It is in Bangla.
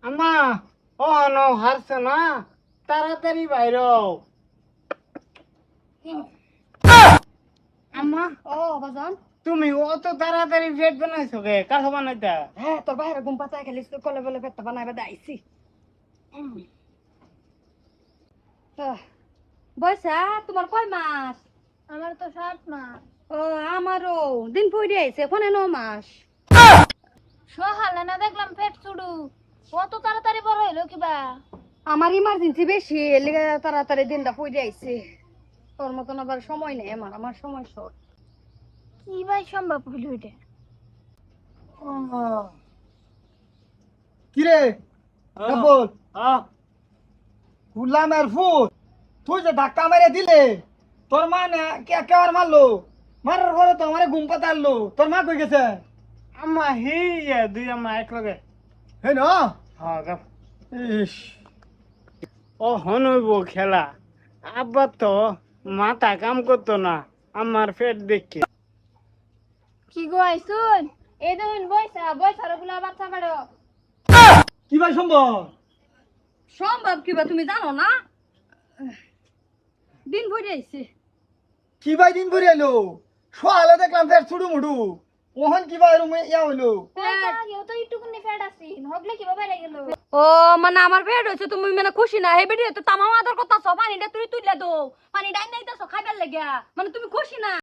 আম্মা ও নো হারছে না তাড়াতাড়ি বাইরে আম্মা ও বাজান, তুমি অত তাড়াতাড়ি পেট বানাইছো কে কাছে বানাইতা হ্যাঁ তোর বাইরে ঘুম পাতায় খেলিস তো কলে বলে পেটটা বানাইবে দাইছি। বয়সা তোমার কয় মাস? আমার তো 7 মাস। ও আমারও দিন পড়ে আইছে ফোনে 9 মাস। সকালে না দেখলাম পেট চুড়ু, কত তাড়াতাড়ি বড় হইলো কিবা। আমার ইমার্জেন্সি বেশি, এর লিগে তাড়াতাড়ি দিনটা পড়ে আইছে। তোর মতন আবার সময় নেই, আমার সময় শর্ট। কি ভাই সম্ভব হইল এটা? কিরে বল হ্যাঁ উল্লাম আর ফুট তুই যে ধাক্কা মেরে দিলে তোর মা না কে আর মারলো, মারার পরে তো আমার ঘুম পাতা আনলো, তোর মা কই গেছে? আম্মা হি দুই আম্মা এক লগে হে না হ্যাঁ যাও। ইস ও হনইব খেলা আব্বা তো মাথা কাম করতো না আমার পেট দেখে কি গো আইসুন? এই দেখুন বয়সা বয়সার গুলা বাচ্চা বেড়ো। কি ভাই সম্ভব? সম্ভব কিবা তুমি জানো না? দিন পড়ে আইছে। কি ভাই দিন ভরে এলো সোয়ালে দেখলাম ফের ছুড়ু মুড়ু, ওহন কি ভাই রুমে ইয়া হইলো? কেউ তো একটুকুনি ফ্যাট আছি, হগলে কিবা বেড়ে গেল। ও মানে আমার পেট হয়েছে, তুমি মানে খুশি না? এই বেটি তো তামাম আদর করতাছ, পানিটা তুই তুইলা দো, পানি ডাই নাইতাছ খাইবার লাগিয়া, মানে তুমি খুশি না?